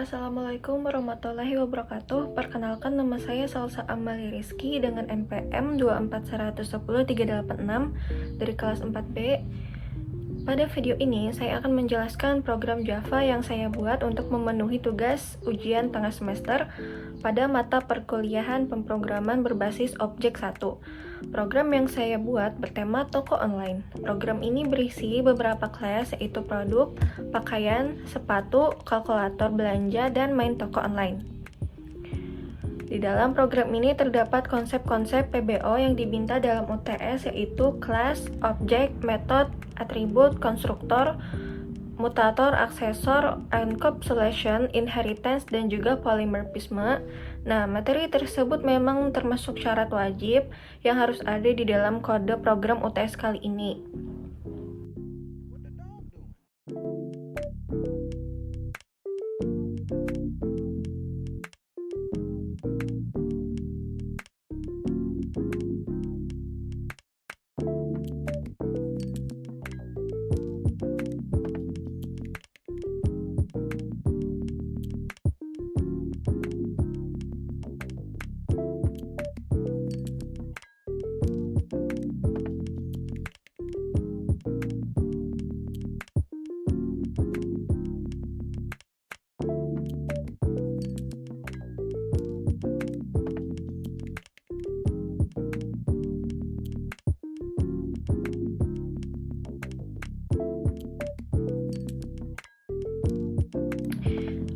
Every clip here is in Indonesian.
Assalamualaikum warahmatullahi wabarakatuh. Perkenalkan, nama saya Salsa Amali Rizky dengan NPM 2410386 dari kelas 4B. Pada video ini, saya akan menjelaskan program Java yang saya buat untuk memenuhi tugas ujian tengah semester pada mata perkuliahan pemrograman berbasis objek 1. Program yang saya buat bertema toko online. Program ini berisi beberapa kelas, yaitu produk, pakaian, sepatu, kalkulator belanja, dan main toko online. Di dalam program ini terdapat konsep-konsep PBO yang diminta dalam UTS, yaitu kelas, objek, metode, atribut, konstruktor, mutator, aksesor, encapsulation, inheritance, dan juga polymorphisme. Nah, materi tersebut memang termasuk syarat wajib yang harus ada di dalam kode program UTS kali ini.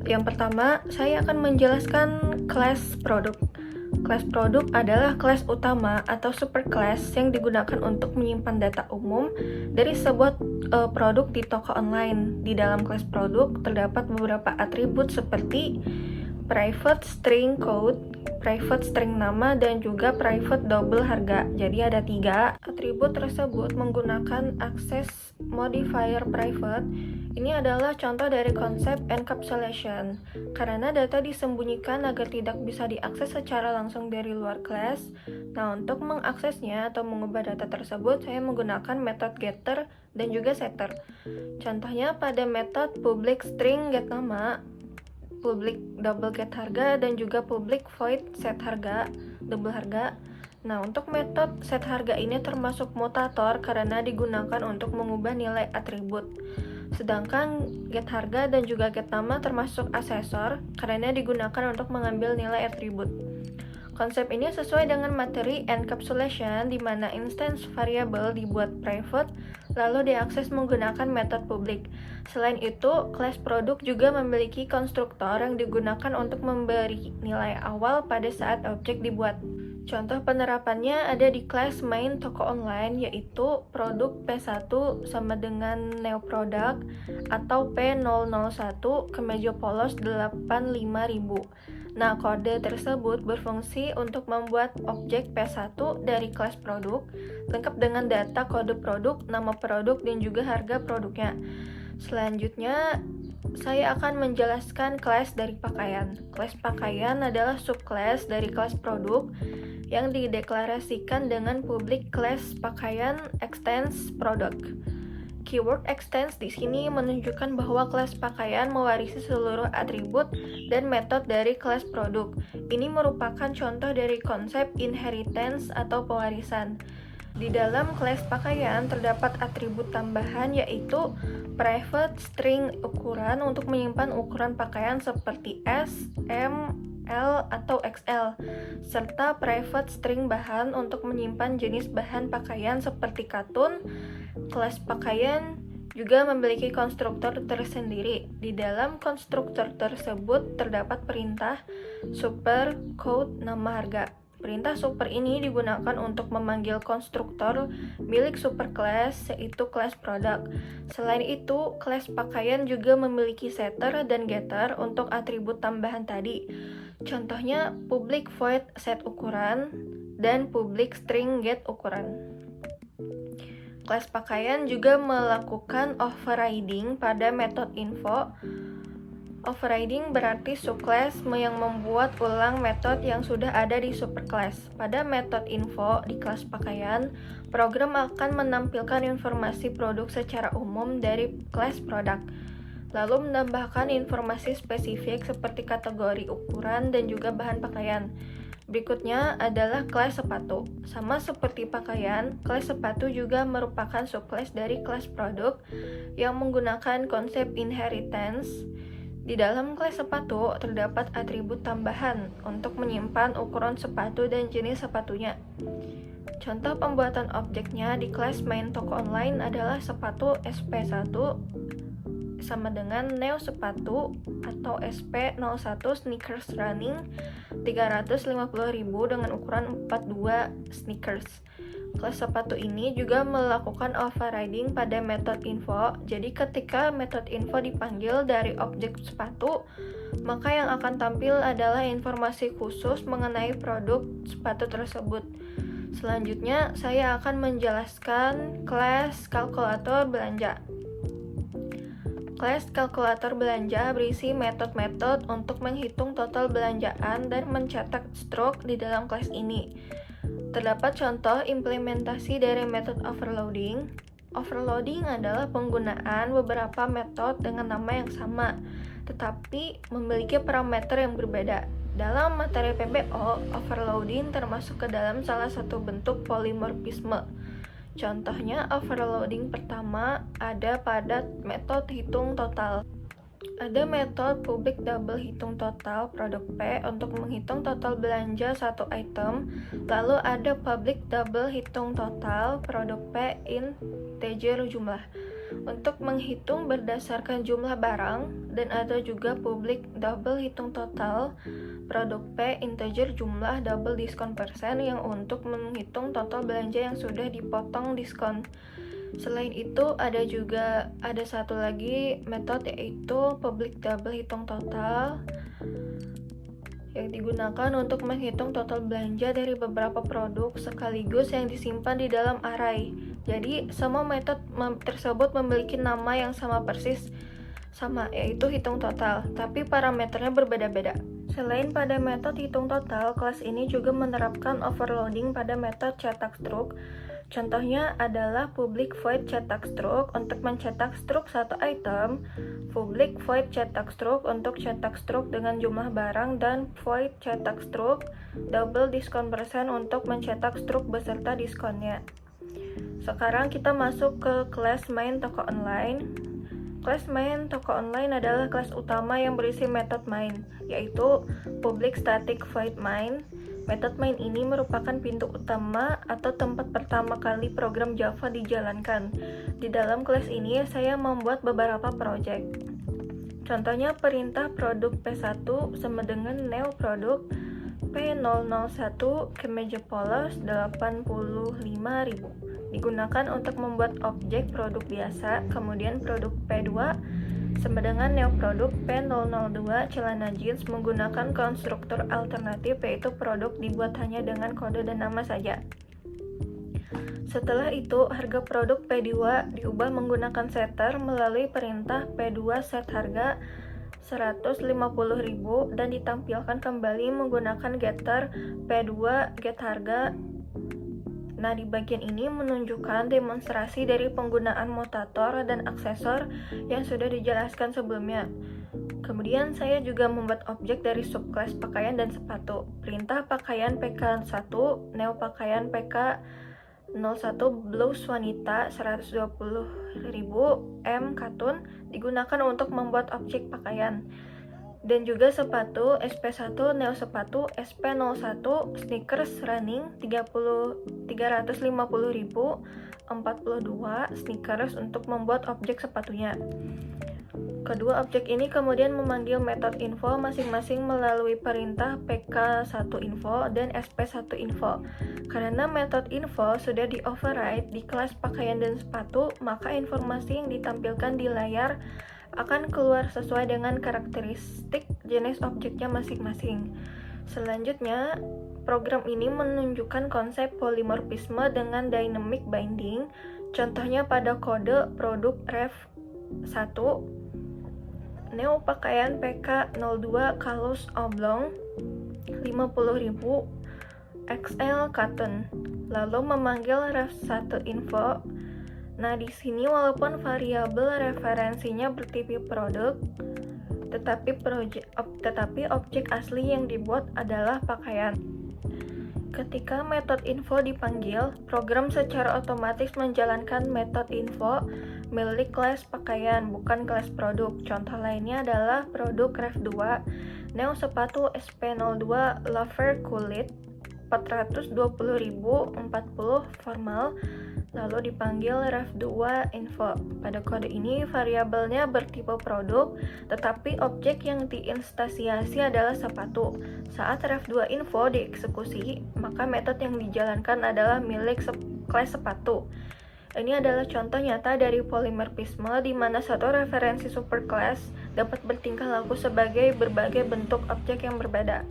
Yang pertama, saya akan menjelaskan kelas produk. Kelas produk adalah kelas utama atau superclass yang digunakan untuk menyimpan data umum dari sebuah produk di toko online. Di dalam kelas produk terdapat beberapa atribut seperti private string code, private string nama, dan juga private double harga. Jadi ada 3. Atribut tersebut menggunakan akses modifier private. Ini adalah contoh dari konsep encapsulation, karena data disembunyikan agar tidak bisa diakses secara langsung dari luar kelas. Nah, untuk mengaksesnya atau mengubah data tersebut, saya menggunakan metode getter dan juga setter. Contohnya pada metode public string get nama, public double get harga, dan juga public void set harga, double harga. Nah, untuk metode set harga ini termasuk mutator karena digunakan untuk mengubah nilai atribut. Sedangkan get harga dan juga get nama termasuk asesor karena digunakan untuk mengambil nilai atribut. Konsep ini sesuai dengan materi encapsulation, di mana instance variable dibuat private lalu diakses menggunakan metode public. Selain itu, kelas produk juga memiliki konstruktor yang digunakan untuk memberi nilai awal pada saat objek dibuat. Contoh penerapannya ada di kelas main toko online, yaitu produk P1 sama dengan new product atau P001 kemeja polos 85.000. Nah, kode tersebut berfungsi untuk membuat objek P1 dari kelas produk, lengkap dengan data kode produk, nama produk, dan juga harga produknya. Selanjutnya, saya akan menjelaskan kelas dari pakaian. Kelas pakaian adalah subkelas dari kelas produk yang dideklarasikan dengan public class pakaian extends product. Keyword extends di sini menunjukkan bahwa kelas pakaian mewarisi seluruh atribut dan metode dari kelas produk. Ini merupakan contoh dari konsep inheritance atau pewarisan. Di dalam kelas pakaian terdapat atribut tambahan, yaitu private string ukuran untuk menyimpan ukuran pakaian seperti S, M, L, atau XL, serta private string bahan untuk menyimpan jenis bahan pakaian seperti katun. Kelas pakaian juga memiliki konstruktor tersendiri. Di dalam konstruktor tersebut terdapat perintah super code nama harga. Perintah super ini digunakan untuk memanggil konstruktor milik superclass, yaitu kelas produk. Selain itu, kelas pakaian juga memiliki setter dan getter untuk atribut tambahan tadi. Contohnya public void set ukuran dan public string get ukuran. Kelas pakaian juga melakukan overriding pada metode info. Overriding berarti subclass yang membuat ulang metode yang sudah ada di superclass. Pada metode info di kelas pakaian, program akan menampilkan informasi produk secara umum dari kelas produk. lalu menambahkan informasi spesifik seperti kategori ukuran dan juga bahan pakaian. Berikutnya adalah kelas sepatu. Sama seperti pakaian, kelas sepatu juga merupakan subkelas dari kelas produk yang menggunakan konsep inheritance. Di dalam kelas sepatu terdapat atribut tambahan untuk menyimpan ukuran sepatu dan jenis sepatunya. Contoh pembuatan objeknya di kelas main toko online adalah sepatu SP1 sama dengan Neo sepatu atau SP01 sneakers running 350.000 dengan ukuran 42 sneakers. Kelas sepatu ini juga melakukan overriding pada method info. Jadi ketika method info dipanggil dari objek sepatu, maka yang akan tampil adalah informasi khusus mengenai produk sepatu tersebut. Selanjutnya, saya akan menjelaskan kelas kalkulator belanja. Kelas kalkulator belanja berisi metode-metode untuk menghitung total belanjaan dan mencetak struk di dalam kelas ini. Terdapat contoh implementasi dari metode overloading. Overloading adalah penggunaan beberapa metode dengan nama yang sama, tetapi memiliki parameter yang berbeda. Dalam materi PBO, overloading termasuk ke dalam salah satu bentuk polimorfisme. Contohnya, overloading pertama ada pada metode hitung total. Ada metode public double hitung total produk P untuk menghitung total belanja satu item, lalu ada public double hitung total produk P integer jumlah untuk menghitung berdasarkan jumlah barang, dan ada juga public double hitung total produk P integer jumlah double diskon persen yang untuk menghitung total belanja yang sudah dipotong diskon. Selain itu ada satu lagi metode, yaitu public double hitung total yang digunakan untuk menghitung total belanja dari beberapa produk sekaligus yang disimpan di dalam array. Jadi semua metode tersebut memiliki nama yang sama persis, yaitu hitung total, tapi parameternya berbeda-beda. Selain pada metode hitung total, kelas ini juga menerapkan overloading pada metode cetak struk. Contohnya adalah public void cetak struk untuk mencetak struk satu item, public void cetak struk untuk cetak struk dengan jumlah barang, dan void cetak struk double diskon persen untuk mencetak struk beserta diskonnya. Sekarang kita masuk ke kelas main toko online. Kelas main toko online adalah kelas utama yang berisi metode main, yaitu public static void main. Metode main ini merupakan pintu utama atau tempat pertama kali program Java dijalankan. Di dalam kelas ini saya membuat beberapa project. Contohnya perintah produk P1 sama dengan neo produk P001 kemeja polos 85.000 digunakan untuk membuat objek produk biasa, kemudian produk P2 sama dengan neo produk P002 celana jeans menggunakan konstruktor alternatif, yaitu produk dibuat hanya dengan kode dan nama saja. Setelah itu, harga produk P2 diubah menggunakan setter melalui perintah P2 set harga 150.000 dan ditampilkan kembali menggunakan getter P2 get harga. Nah, di bagian ini menunjukkan demonstrasi dari penggunaan mutator dan aksesor yang sudah dijelaskan sebelumnya. Kemudian saya juga membuat objek dari subkelas pakaian dan sepatu. Perintah pakaian PK1, neo pakaian PK01 blouse wanita 120.000 M katun digunakan untuk membuat objek pakaian. Dan juga sepatu SP1 neo sepatu SP01 sneakers running 350.000 42 sneakers untuk membuat objek sepatunya. Kedua objek ini kemudian memanggil metode info masing-masing melalui perintah pk1info dan sp1info. Karena metode info sudah di-override di kelas pakaian dan sepatu, maka informasi yang ditampilkan di layar akan keluar sesuai dengan karakteristik jenis objeknya masing-masing. Selanjutnya, program ini menunjukkan konsep polimorfisme dengan dynamic binding. Contohnya pada kode produk ref1 neo pakaian PK02 kaos oblong 50.000 XL cotton, lalu memanggil ref1 info Nah, di sini walaupun variabel referensinya bertipe produk, tetapi objek asli yang dibuat adalah pakaian. Ketika metode info dipanggil, program secara otomatis menjalankan metode info milik kelas pakaian, bukan kelas produk. Contoh lainnya adalah produk Ref2, Neo sepatu SP02 Loafer kulit 420.040 formal, lalu dipanggil Ref2 info. Pada kode ini variabelnya bertipe produk, tetapi objek yang diinstansiasi adalah sepatu. Saat Ref2 info dieksekusi, maka metode yang dijalankan adalah milik kelas sepatu. Ini adalah contoh nyata dari polimorfisme di mana satu referensi superclass dapat bertingkah laku sebagai berbagai bentuk objek yang berbeda.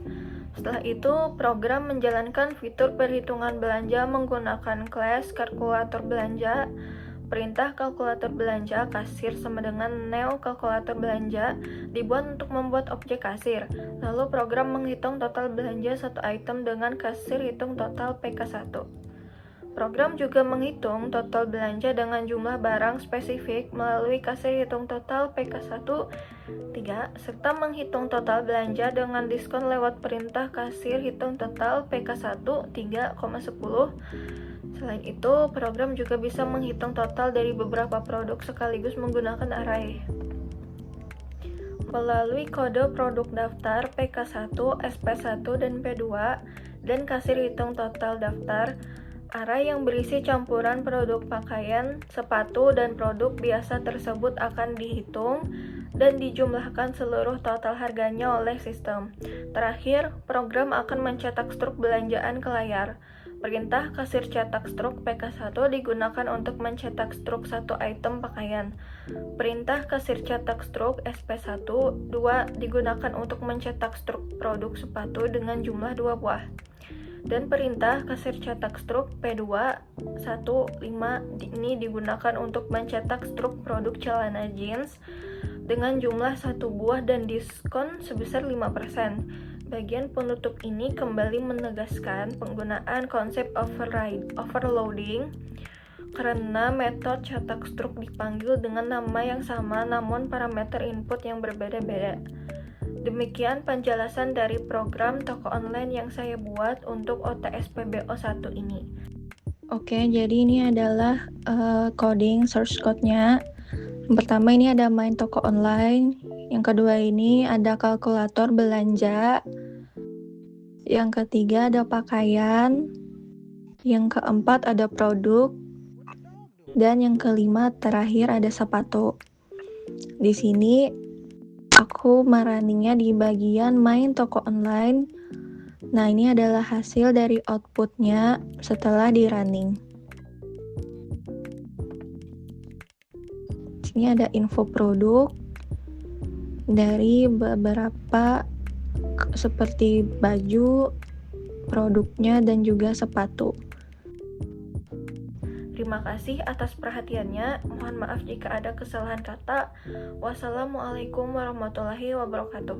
Setelah itu, program menjalankan fitur perhitungan belanja menggunakan kelas kalkulator belanja. Perintah kalkulator belanja kasir sama dengan neo kalkulator belanja dibuat untuk membuat objek kasir. Lalu program menghitung total belanja satu item dengan kasir hitung total PK1. Program juga menghitung total belanja dengan jumlah barang spesifik melalui kasir hitung total PK1 3, serta menghitung total belanja dengan diskon lewat perintah kasir hitung total PK1 3,10. Selain itu, program juga bisa menghitung total dari beberapa produk sekaligus menggunakan array. Melalui kode produk daftar PK1, SP1, dan P2, dan kasir hitung total daftar, array yang berisi campuran produk pakaian, sepatu, dan produk biasa tersebut akan dihitung dan dijumlahkan seluruh total harganya oleh sistem. Terakhir, program akan mencetak struk belanjaan ke layar. Perintah kasir cetak struk PK1 digunakan untuk mencetak struk satu item pakaian. Perintah kasir cetak struk SP1 2 digunakan untuk mencetak struk produk sepatu dengan jumlah 2 buah. Dan perintah kasir cetak struk P2 1 5 ini digunakan untuk mencetak struk produk celana jeans dengan jumlah 1 buah dan diskon sebesar 5%. Bagian penutup ini kembali menegaskan penggunaan konsep overloading karena metode cetak struk dipanggil dengan nama yang sama namun parameter input yang berbeda-beda. Demikian penjelasan dari program toko online yang saya buat untuk OTSPBO1 ini. Oke, jadi ini adalah coding source code-nya. Yang pertama ini ada main toko online. Yang kedua ini ada kalkulator belanja. Yang ketiga ada pakaian. Yang keempat ada produk. Dan yang kelima terakhir ada sepatu. Di sini aku merunningnya di bagian main toko online. Nah, ini adalah hasil dari outputnya setelah di running. Sini ada info produk dari beberapa seperti baju, produknya, dan juga sepatu. Terima kasih atas perhatiannya. Mohon maaf jika ada kesalahan kata. Wassalamualaikum warahmatullahi wabarakatuh.